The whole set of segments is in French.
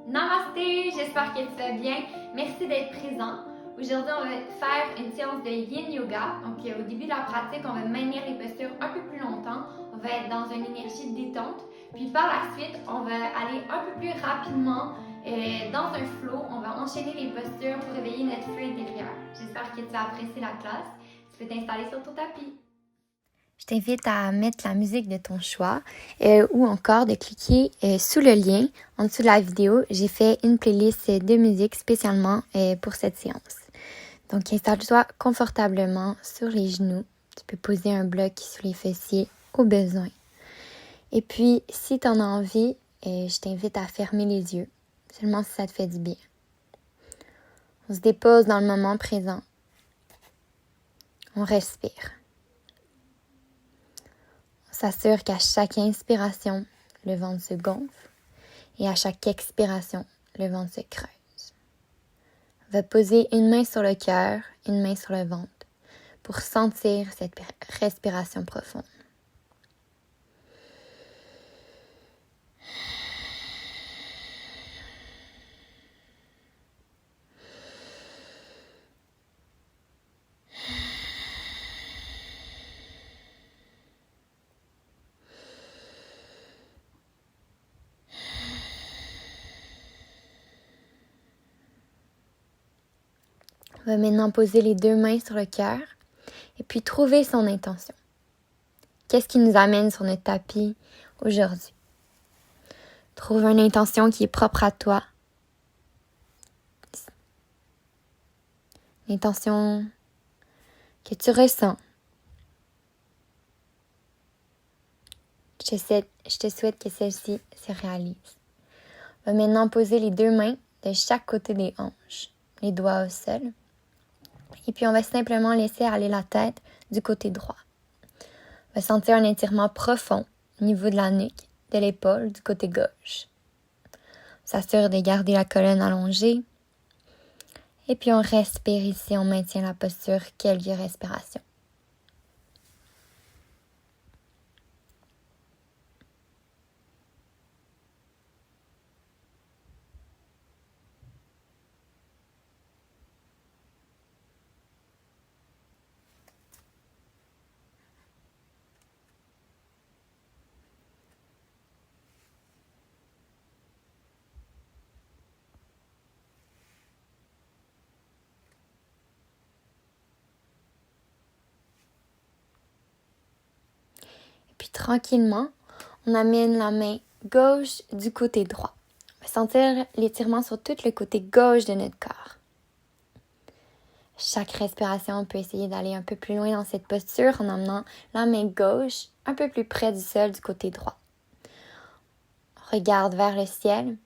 Namasté, j'espère que tu vas bien. Merci d'être présent. Aujourd'hui, on va faire une séance de Yin Yoga. Donc, au début de la pratique, on va maintenir les postures un peu plus longtemps. On va être dans une énergie de détente. Puis par la suite, on va aller un peu plus rapidement dans un flow. On va enchaîner les postures pour réveiller notre feu intérieur. J'espère que tu as apprécié la classe. Tu peux t'installer sur ton tapis. Je t'invite à mettre la musique de ton choix ou encore de cliquer sous le lien en dessous de la vidéo. J'ai fait une playlist de musique spécialement pour cette séance. Donc, installe-toi confortablement sur les genoux. Tu peux poser un bloc sous les fessiers au besoin. Et puis, si tu en as envie, je t'invite à fermer les yeux, seulement si ça te fait du bien. On se dépose dans le moment présent. On respire. On s'assure qu'à chaque inspiration, le ventre se gonfle et à chaque expiration, le ventre se creuse. On va poser une main sur le cœur, une main sur le ventre pour sentir cette respiration profonde. On va maintenant poser les deux mains sur le cœur et puis trouver son intention. Qu'est-ce qui nous amène sur notre tapis aujourd'hui? Trouve une intention qui est propre à toi. Une intention que tu ressens. Je te souhaite que celle-ci se réalise. On va maintenant poser les deux mains de chaque côté des hanches, les doigts au sol. Et puis on va simplement laisser aller la tête du côté droit. On va sentir un étirement profond au niveau de la nuque, de l'épaule, du côté gauche. On s'assure de garder la colonne allongée. Et puis on respire ici, on maintient la posture, quelques respirations. Puis tranquillement, on amène la main gauche du côté droit. On va sentir l'étirement sur tout le côté gauche de notre corps. Chaque respiration, on peut essayer d'aller un peu plus loin dans cette posture en amenant la main gauche un peu plus près du sol du côté droit. On regarde vers le ciel.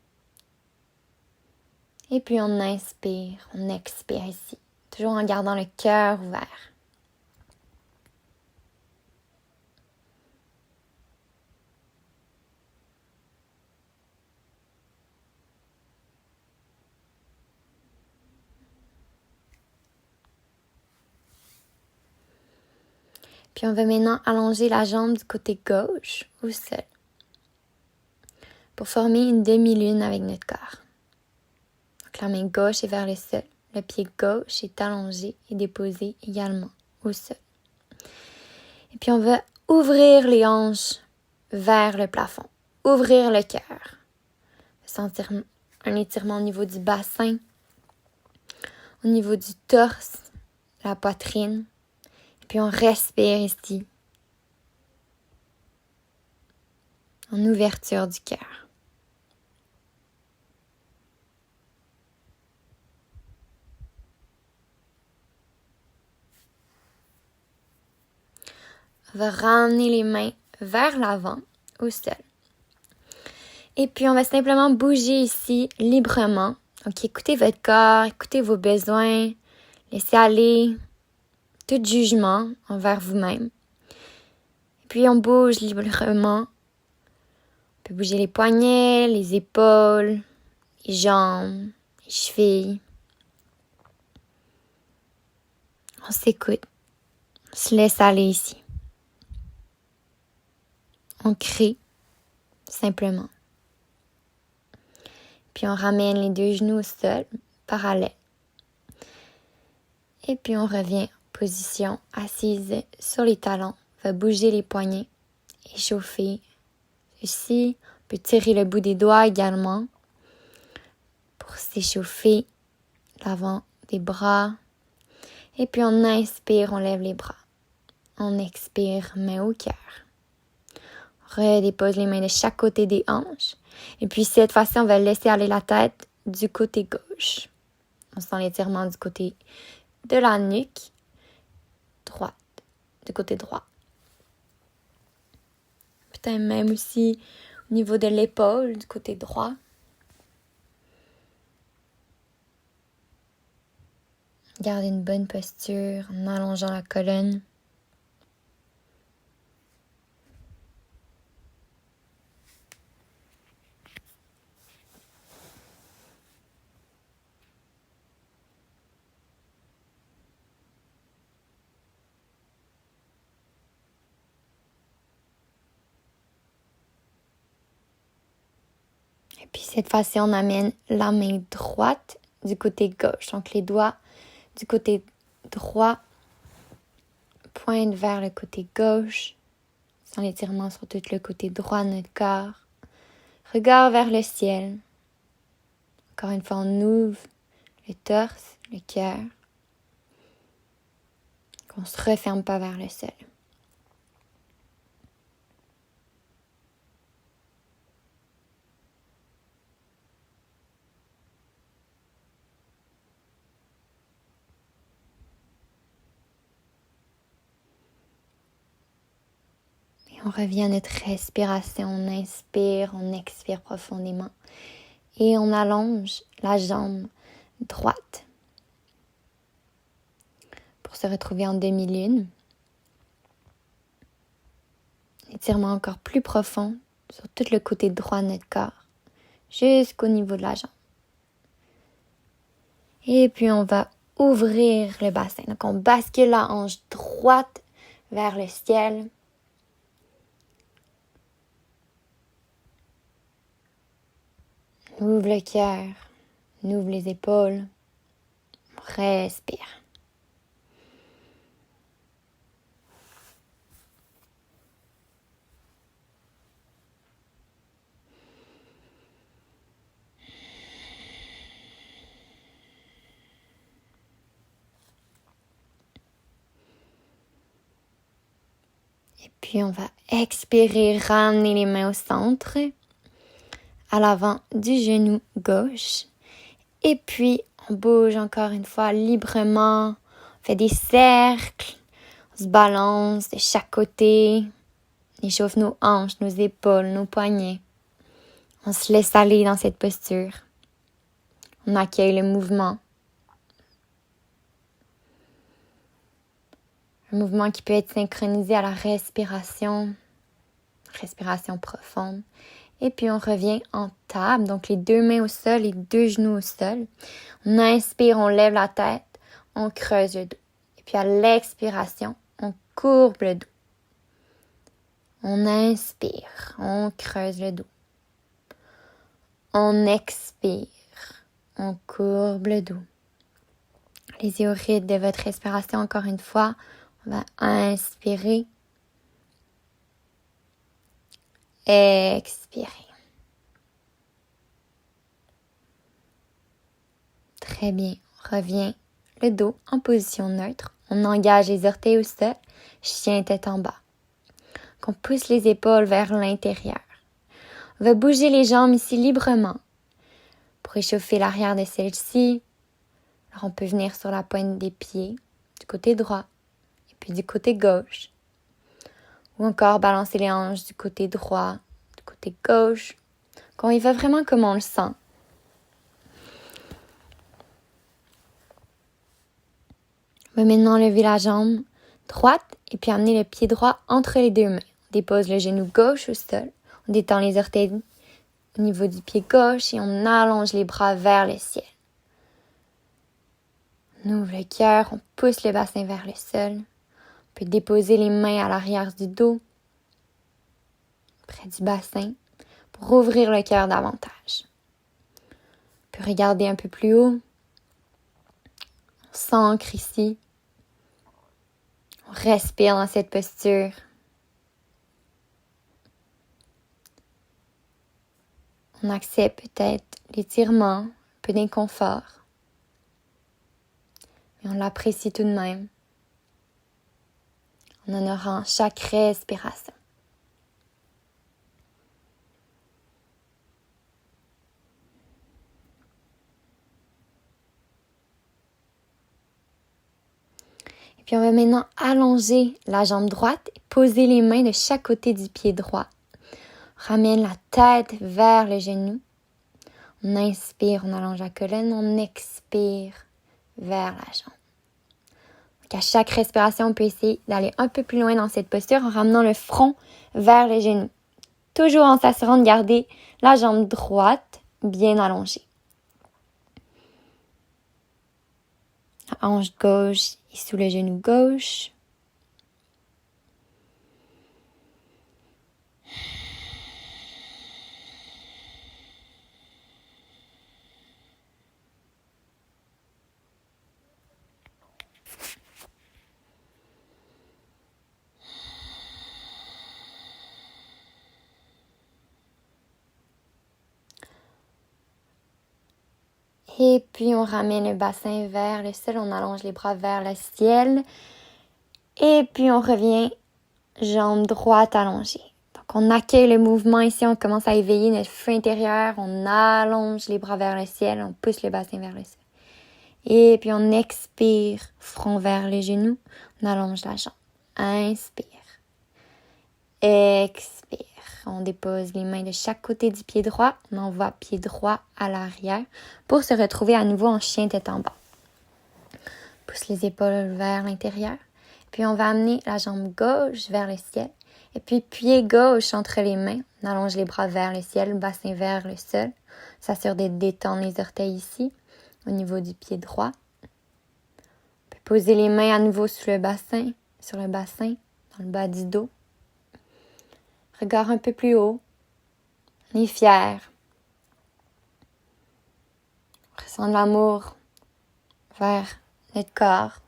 Et puis on inspire, on expire ici, toujours en gardant le cœur ouvert. Puis on va maintenant allonger la jambe du côté gauche au sol pour former une demi-lune avec notre corps. Donc la main gauche est vers le sol, le pied gauche est allongé et déposé également au sol. Et puis on va ouvrir les hanches vers le plafond, ouvrir le cœur. Sentir un étirement au niveau du bassin, au niveau du torse, la poitrine. Puis on respire ici, en ouverture du cœur. On va ramener les mains vers l'avant, au sol. Et puis on va simplement bouger ici librement. Donc écoutez votre corps, écoutez vos besoins, laissez aller tout jugement envers vous-même. Et puis on bouge librement. On peut bouger les poignets, les épaules, les jambes, les chevilles. On s'écoute. On se laisse aller ici. On crée simplement. Puis on ramène les deux genoux au sol, parallèles. Et puis on revient en position assise sur les talons. On va bouger les poignets, échauffer. Ici, on peut tirer le bout des doigts également pour s'échauffer l'avant des bras. Et puis on inspire, on lève les bras. On expire, main au cœur. Redépose les mains de chaque côté des hanches. Et puis cette fois-ci, on va laisser aller la tête du côté gauche. On sent l'étirement du côté de la nuque droite, du côté droit. Peut-être même aussi au niveau de l'épaule, du côté droit. Garde une bonne posture en allongeant la colonne. Et puis cette fois-ci, on amène la main droite du côté gauche. Donc les doigts du côté droit pointent vers le côté gauche, sans l'étirement sur tout le côté droit de notre corps. Regard vers le ciel. Encore une fois, on ouvre le torse, le cœur. Qu'on ne se referme pas vers le sol. On revient à notre respiration, on inspire, on expire profondément et on allonge la jambe droite pour se retrouver en demi-lune. Étirement encore plus profond sur tout le côté droit de notre corps, jusqu'au niveau de la jambe. Et puis on va ouvrir le bassin. Donc on bascule la hanche droite vers le ciel. On ouvre le cœur, on ouvre les épaules, on respire. Et puis on va expirer, ramener les mains au centre, à l'avant du genou gauche. Et puis on bouge encore une fois librement, on fait des cercles, on se balance de chaque côté, on échauffe nos hanches, nos épaules, nos poignets. On se laisse aller dans cette posture. On accueille le mouvement. Un mouvement qui peut être synchronisé à la respiration profonde. Et puis on revient en table, donc les deux mains au sol, les deux genoux au sol. On inspire, on lève la tête, on creuse le dos. Et puis à l'expiration, on courbe le dos. On inspire, on creuse le dos. On expire, on courbe le dos. Allez-y au rythme de votre respiration encore une fois. On va inspirer. Expirer. Très bien. On revient le dos en position neutre. On engage les orteils au sol. Chien tête en bas. On pousse les épaules vers l'intérieur. On va bouger les jambes ici librement pour échauffer l'arrière de celle-ci. Alors on peut venir sur la pointe des pieds du côté droit et puis du côté gauche. Ou encore balancer les hanches du côté droit, du côté gauche. Qu'on y va vraiment comme on le sent. On va maintenant lever la jambe droite et puis amener le pied droit entre les deux mains. On dépose le genou gauche au sol. On détend les orteils au niveau du pied gauche et on allonge les bras vers le ciel. On ouvre le cœur, on pousse le bassin vers le sol. On peut déposer les mains à l'arrière du dos, près du bassin, pour ouvrir le cœur davantage. peut regarder un peu plus haut. On s'ancre ici. On respire dans cette posture. On accepte peut-être l'étirement, un peu d'inconfort. Mais on l'apprécie tout de même. En honorant chaque respiration. Et puis on va maintenant allonger la jambe droite et poser les mains de chaque côté du pied droit. On ramène la tête vers le genou. On inspire, on allonge la colonne, on expire vers la jambe. Donc à chaque respiration, on peut essayer d'aller un peu plus loin dans cette posture en ramenant le front vers les genoux. Toujours en s'assurant de garder la jambe droite bien allongée. La hanche gauche est sous le genou gauche. Et puis on ramène le bassin vers le sol, on allonge les bras vers le ciel. Et puis on revient jambe droite allongée. Donc on accueille le mouvement ici, on commence à éveiller notre feu intérieur, on allonge les bras vers le ciel, on pousse le bassin vers le sol. Et puis on expire, front vers les genoux, on allonge la jambe. Inspire. Expire. On dépose les mains de chaque côté du pied droit. On envoie pied droit à l'arrière pour se retrouver à nouveau en chien tête en bas. Pousse les épaules vers l'intérieur. Puis on va amener la jambe gauche vers le ciel. Et puis pied gauche entre les mains. On allonge les bras vers le ciel, bassin vers le sol. On s'assure de détendre les orteils ici, au niveau du pied droit. On peut poser les mains à nouveau sur le bassin, dans le bas du dos. Regard un peu plus haut. On est fiers. On ressent de l'amour vers notre corps.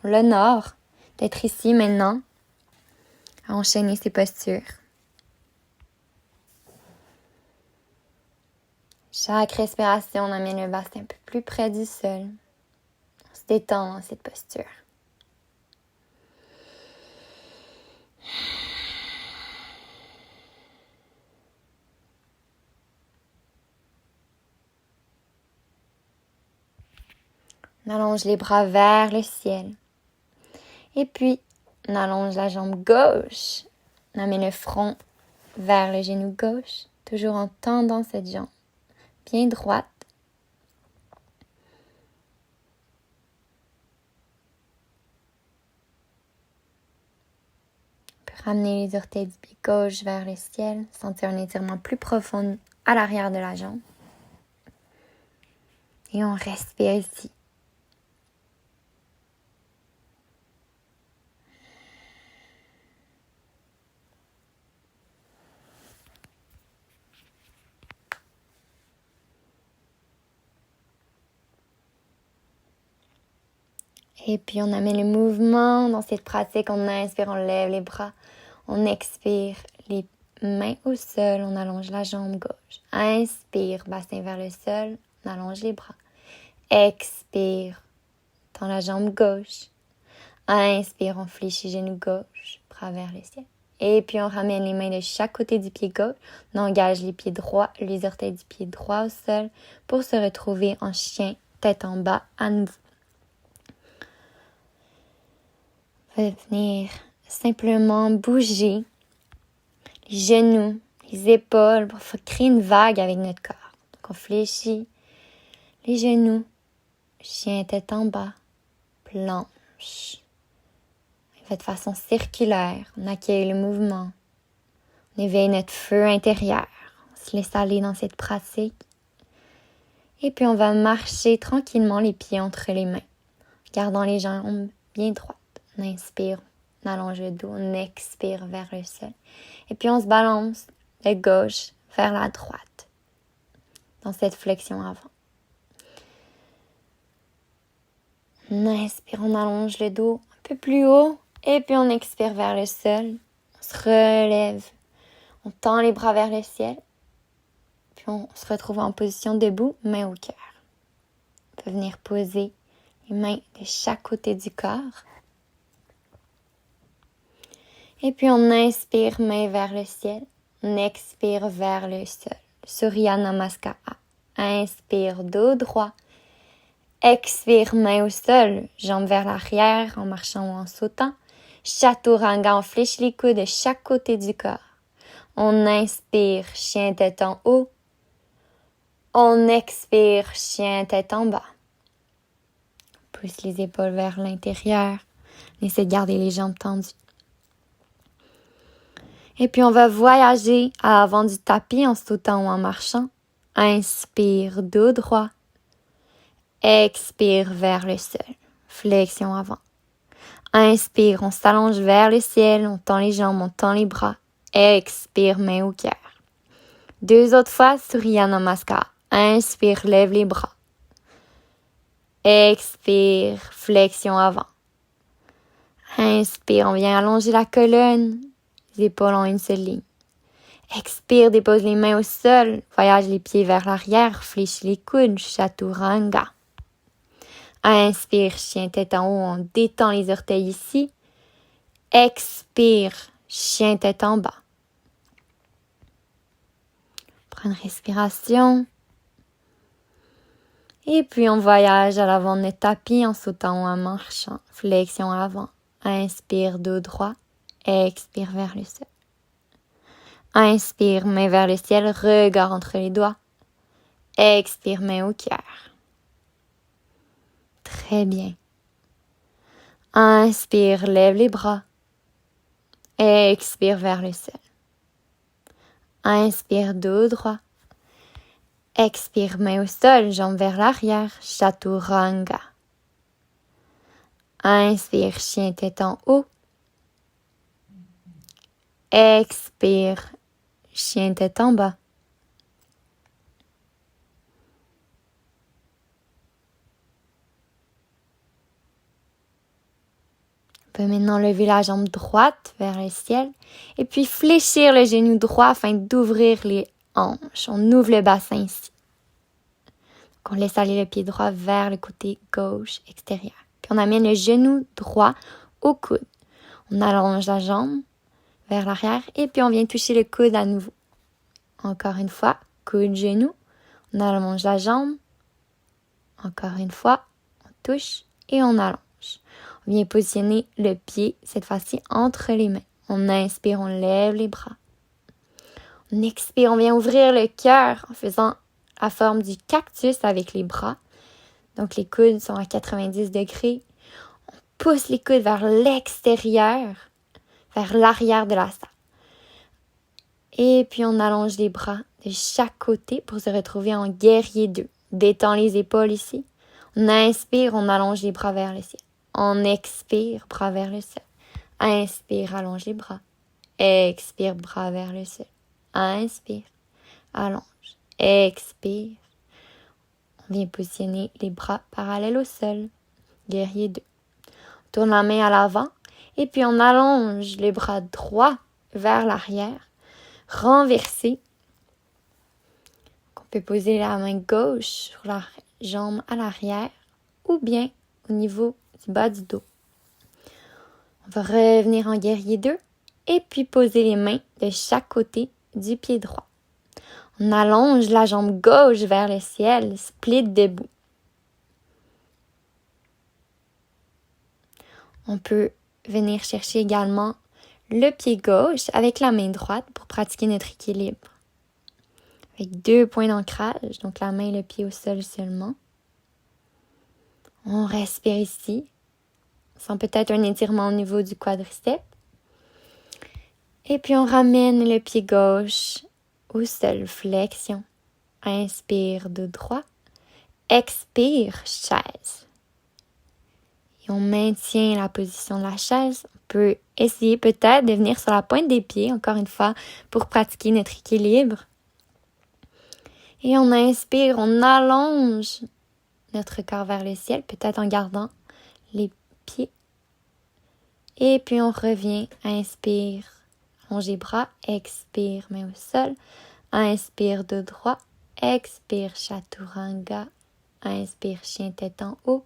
On l'honore d'être ici maintenant, à enchaîner ces postures. Chaque respiration, on amène le bassin un peu plus près du sol. On se détend dans cette posture. On allonge les bras vers le ciel. Et puis, on allonge la jambe gauche. On amène le front vers le genou gauche, toujours en tendant cette jambe bien droite. On peut ramener les orteils du pied gauche vers le ciel, sentir un étirement plus profond à l'arrière de la jambe. Et on respire ici. Et puis on amène le mouvement dans cette pratique. On inspire, on lève les bras. On expire, les mains au sol. On allonge la jambe gauche. Inspire, bassin vers le sol. On allonge les bras. Expire, tend la jambe gauche. Inspire, on fléchit genou gauche, bras vers le ciel. Et puis on ramène les mains de chaque côté du pied gauche. On engage les pieds droits, les orteils du pied droit au sol pour se retrouver en chien, tête en bas à nouveau. On va venir simplement bouger les genoux, les épaules pour créer une vague avec notre corps. Donc on fléchit les genoux, chien tête en bas, planche. On fait de façon circulaire, on accueille le mouvement, on éveille notre feu intérieur, on se laisse aller dans cette pratique. Et puis on va marcher tranquillement les pieds entre les mains, gardant les jambes bien droites. On inspire, on allonge le dos, on expire vers le sol. Et puis on se balance de gauche vers la droite. dans cette flexion avant. On inspire, on allonge le dos un peu plus haut et puis on expire vers le sol. On se relève, on tend les bras vers le ciel. Puis on se retrouve en position debout, main au cœur. On peut venir poser les mains de chaque côté du corps. Et puis on inspire, main vers le ciel. On expire vers le sol. Surya Namaskara. Inspire, dos droit. Expire, main au sol. Jambes vers l'arrière en marchant ou en sautant. Chaturanga, on fléchit les coudes de chaque côté du corps. On inspire, chien tête en haut. On expire, chien tête en bas. On pousse les épaules vers l'intérieur. On essaie de garder les jambes tendues. Et puis on va voyager à l'avant du tapis en sautant ou en marchant. Inspire, dos droit. Expire vers le sol. Flexion avant. Inspire, on s'allonge vers le ciel, on tend les jambes, on tend les bras. Expire, main au cœur. 2 autres fois, Surya Namaskara. Inspire, lève les bras. Expire, flexion avant. Inspire, on vient allonger la colonne. Les épaules ont une seule ligne. Expire, dépose les mains au sol. Voyage les pieds vers l'arrière. Fléchis les coudes. Chaturanga. Inspire, chien tête en haut. On détend les orteils ici. Expire, chien tête en bas. Prends une respiration. Et puis on voyage à l'avant de notre tapis en sautant ou en marchant. Flexion avant. Inspire, dos droit. Expire vers le sol. Inspire, main vers le ciel, regard entre les doigts. Expire, main au cœur. Très bien. Inspire, lève les bras. Expire vers le sol. Inspire, dos droit. Expire, main au sol, jambes vers l'arrière, Chaturanga. Inspire, chien tête en haut. Expire, chien tête en bas. On peut maintenant lever la jambe droite vers le ciel et puis fléchir le genou droit afin d'ouvrir les hanches. On ouvre le bassin ici. Donc on laisse aller le pied droit vers le côté gauche extérieur. Puis on amène le genou droit au coude. On allonge la jambe vers l'arrière et puis on vient toucher le coude à nouveau. Encore une fois, coude, genou. On allonge la jambe. Encore une fois, on touche et on allonge. On vient positionner le pied, cette fois-ci, entre les mains. On inspire, on lève les bras. On expire, on vient ouvrir le cœur en faisant la forme du cactus avec les bras. Donc les coudes sont à 90 degrés. On pousse les coudes vers l'extérieur, vers l'arrière de la salle. Et puis on allonge les bras de chaque côté pour se retrouver en guerrier 2. Détend les épaules ici. On inspire, on allonge les bras vers le ciel. On expire, bras vers le sol. Inspire, allonge les bras. Expire, bras vers le sol. Inspire, allonge. Expire. On vient positionner les bras parallèles au sol. Guerrier 2. On tourne la main à l'avant. Et puis on allonge les bras droits vers l'arrière. Renversé. On peut poser la main gauche sur la jambe à l'arrière ou bien au niveau du bas du dos. On va revenir en guerrier 2 et puis poser les mains de chaque côté du pied droit. On allonge la jambe gauche vers le ciel, split debout. On peut venir chercher également le pied gauche avec la main droite pour pratiquer notre équilibre. Avec 2 points d'ancrage, donc la main et le pied au sol seulement. On respire ici. On sent peut-être un étirement au niveau du quadriceps. Et puis on ramène le pied gauche au sol, flexion. Inspire, dos droit. Expire, chaise. Et on maintient la position de la chaise. On peut essayer peut-être de venir sur la pointe des pieds, encore une fois, pour pratiquer notre équilibre. Et on inspire, on allonge notre corps vers le ciel, peut-être en gardant les pieds. Et puis on revient, inspire, allonge les bras, expire, main au sol. Inspire dos droit, expire chaturanga, inspire chien tête en haut,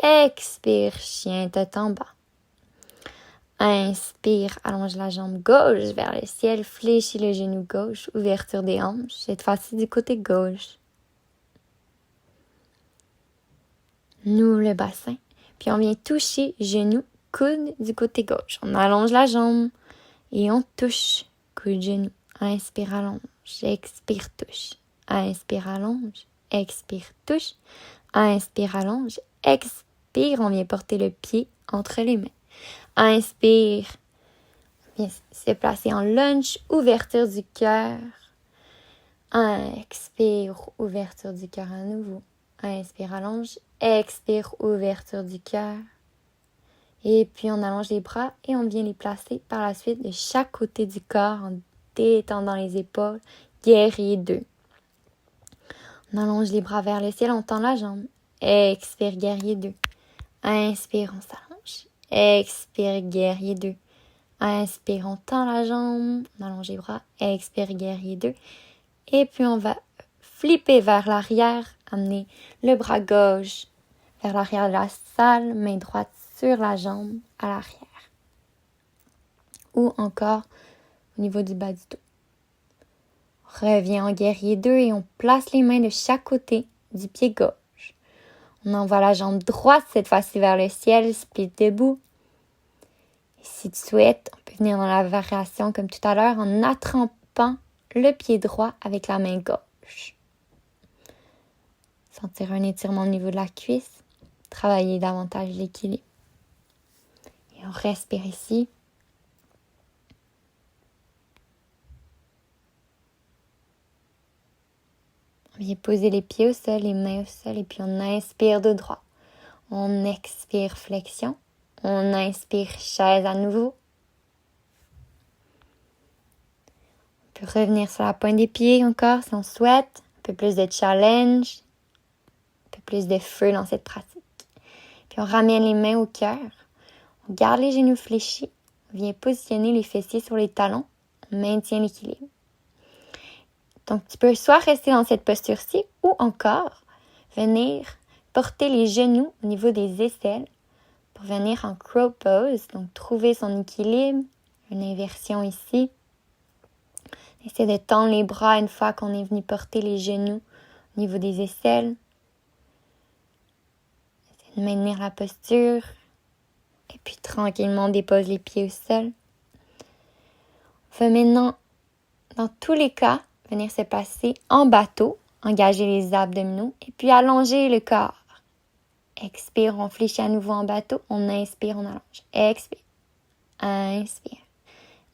expire chien tête en bas. Inspire, allonge la jambe gauche vers le ciel, fléchis le genou gauche, ouverture des hanches, cette fois-ci du côté gauche. Nous le bassin, puis on vient toucher genou, coude du côté gauche. On allonge la jambe et on touche coude, genou. Inspire, allonge, expire, touche. Inspire, allonge, expire, touche. Inspire, allonge, expire, on vient porter le pied entre les mains. Inspire, on vient se placer en lunge, ouverture du cœur. Expire, ouverture du cœur à nouveau. Inspire, allonge, expire, ouverture du cœur. Et puis on allonge les bras et on vient les placer par la suite de chaque côté du corps en détendant les épaules. Guerrier 2. On allonge les bras vers le ciel, on tend la jambe. Expire, guerrier 2. Inspire, on s'allonge. Expire, guerrier 2. Inspire, on tend la jambe. On allonge les bras. Expire, guerrier 2. Et puis on va flipper vers l'arrière, amener le bras gauche vers l'arrière de la salle, main droite sur la jambe à l'arrière. Ou encore au niveau du bas du dos. On revient en guerrier 2 et on place les mains de chaque côté du pied gauche. On envoie la jambe droite cette fois-ci vers le ciel, split debout. Et si tu souhaites, on peut venir dans la variation comme tout à l'heure en attrapant le pied droit avec la main gauche. Sentir un étirement au niveau de la cuisse. Travailler davantage l'équilibre. Et on respire ici. On vient poser les pieds au sol, les mains au sol, et puis on inspire de droit. On expire flexion. On inspire chaise à nouveau. On peut revenir sur la pointe des pieds encore si on souhaite. Un peu plus de challenge. Un peu plus de feu dans cette pratique. Puis on ramène les mains au cœur. On garde les genoux fléchis. On vient positionner les fessiers sur les talons. On maintient l'équilibre. Donc, tu peux soit rester dans cette posture-ci ou encore venir porter les genoux au niveau des aisselles pour venir en crow pose. Donc, trouver son équilibre. Une inversion ici. Essayer de tendre les bras une fois qu'on est venu porter les genoux au niveau des aisselles. Essayer de maintenir la posture. Et puis, tranquillement, on dépose les pieds au sol. On va maintenant, dans tous les cas, venir se placer en bateau, engager les abdominaux et puis allonger le corps. Expire, on fléchit à nouveau en bateau. On inspire, on allonge. Expire. Inspire.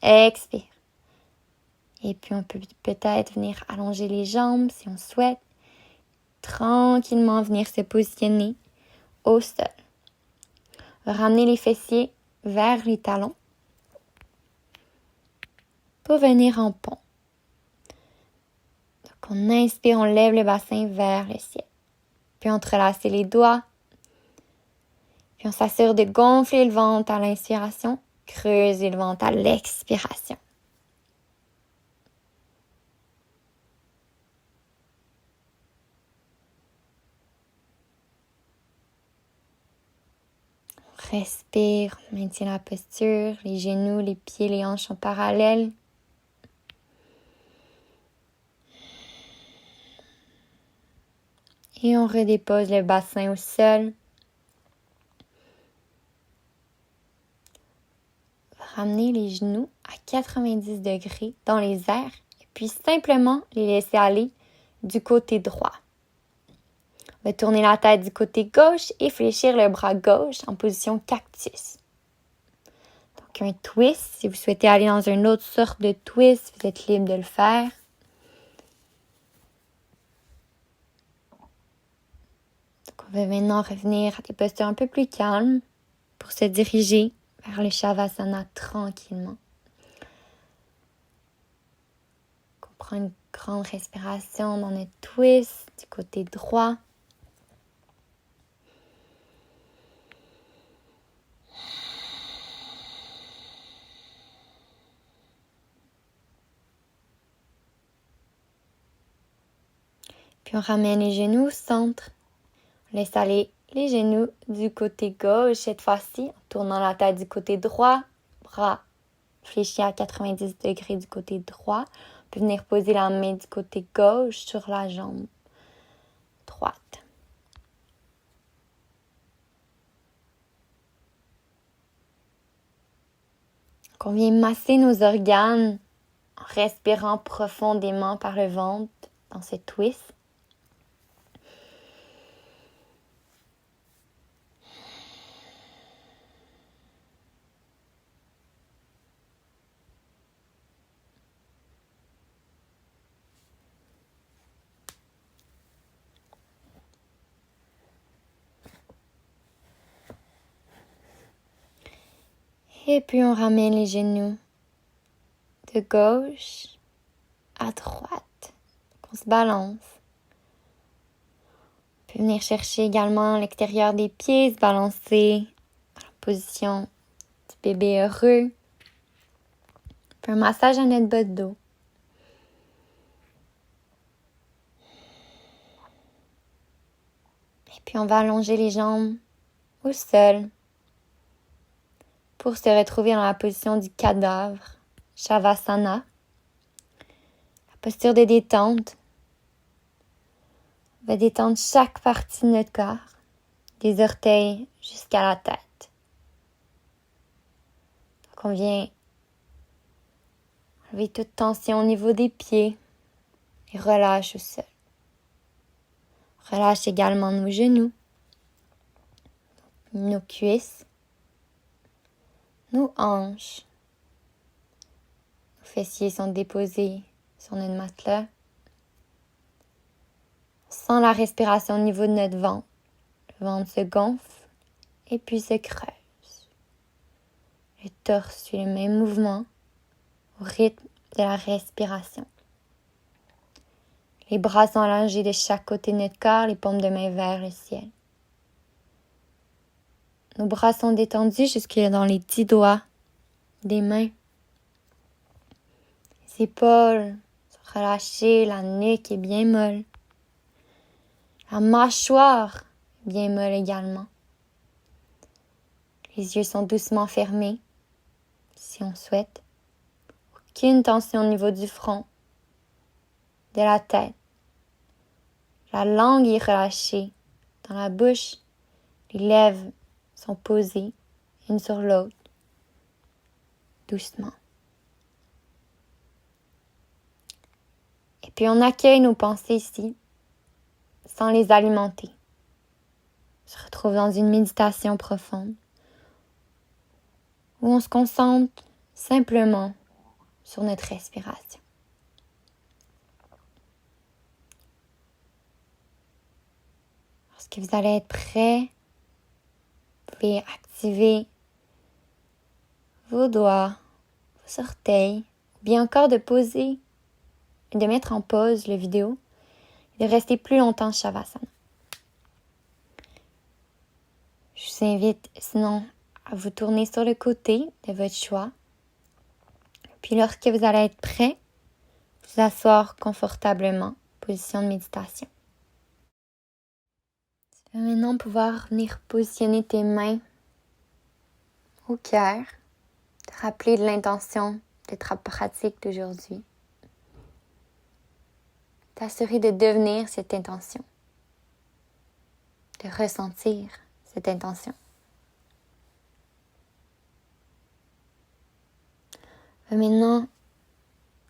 Expire. Et puis on peut peut-être venir allonger les jambes si on souhaite. Tranquillement venir se positionner au sol. Ramener les fessiers vers les talons pour venir en pont. Donc on inspire, on lève le bassin vers le ciel. Puis on entrelace les doigts. Puis on s'assure de gonfler le ventre à l'inspiration, creuser le ventre à l'expiration. Respire, on maintient la posture, les genoux, les pieds, les hanches sont parallèles. Et on redépose le bassin au sol. Ramener les genoux à 90 degrés dans les airs et puis simplement les laisser aller du côté droit. On va tourner la tête du côté gauche et fléchir le bras gauche en position cactus. Donc un twist, si vous souhaitez aller dans une autre sorte de twist, vous êtes libre de le faire. Donc on va maintenant revenir à des postures un peu plus calmes pour se diriger vers le Shavasana tranquillement. On prend une grande respiration dans notre twist du côté droit. Puis on ramène les genoux au centre. On laisse aller les genoux du côté gauche cette fois-ci, en tournant la tête du côté droit, bras fléchis à 90 degrés du côté droit. On peut venir poser la main du côté gauche sur la jambe droite. Donc on vient masser nos organes en respirant profondément par le ventre dans ce twist. Et puis on ramène les genoux de gauche à droite. On se balance. On peut venir chercher également l'extérieur des pieds, se balancer dans la position du bébé heureux. Puis un massage à notre bas de dos. Et puis on va allonger les jambes au sol pour se retrouver dans la position du cadavre, Shavasana. La posture de détente. On va détendre chaque partie de notre corps, des orteils jusqu'à la tête. Donc on vient enlever toute tension au niveau des pieds et relâche au sol. Relâche également nos genoux, nos cuisses, nos hanches. Nos fessiers sont déposés sur notre matelas. On sent la respiration au niveau de notre ventre. Le ventre se gonfle et puis se creuse. Le torse suit le même mouvement au rythme de la respiration. Les bras sont allongés de chaque côté de notre corps, les paumes de main vers le ciel. Nos bras sont détendus jusque dans les 10 doigts des mains. Les épaules sont relâchées, la nuque est bien molle. La mâchoire est bien molle également. Les yeux sont doucement fermés, si on souhaite. Aucune tension au niveau du front, de la tête. La langue est relâchée dans la bouche. Les lèvres sont posées une sur l'autre, doucement. Et puis on accueille nos pensées ici, sans les alimenter. On se retrouve dans une méditation profonde, où on se concentre simplement sur notre respiration. Lorsque vous allez être prêt, vous pouvez activer vos doigts, vos orteils, ou bien encore de poser et de mettre en pause la vidéo et de rester plus longtemps Shavasana. Je vous invite sinon à vous tourner sur le côté de votre choix. Puis lorsque vous allez être prêt, vous asseoir confortablement, position de méditation. Tu vas maintenant pouvoir venir positionner tes mains au cœur, te rappeler de l'intention de ta pratique d'aujourd'hui. T'assurer de devenir cette intention, de ressentir cette intention. On va maintenant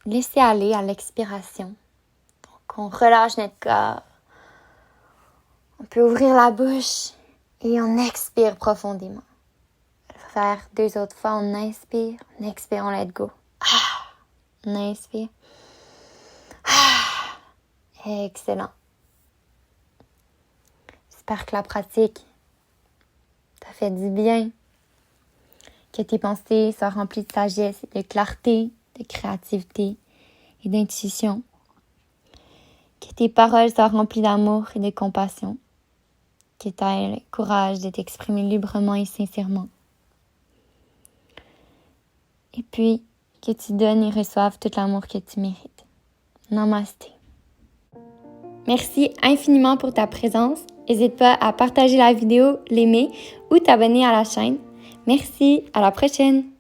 laisser aller à l'expiration. Donc on relâche notre corps. On peut ouvrir la bouche et on expire profondément. On va faire 2 autres fois. On inspire, on expire, on let go. On inspire. Excellent. J'espère que la pratique t'a fait du bien. Que tes pensées soient remplies de sagesse, de clarté, de créativité et d'intuition. Que tes paroles soient remplies d'amour et de compassion. Que tu aies le courage de t'exprimer librement et sincèrement. Et puis, que tu donnes et reçoives tout l'amour que tu mérites. Namasté. Merci infiniment pour ta présence. N'hésite pas à partager la vidéo, l'aimer ou t'abonner à la chaîne. Merci, à la prochaine!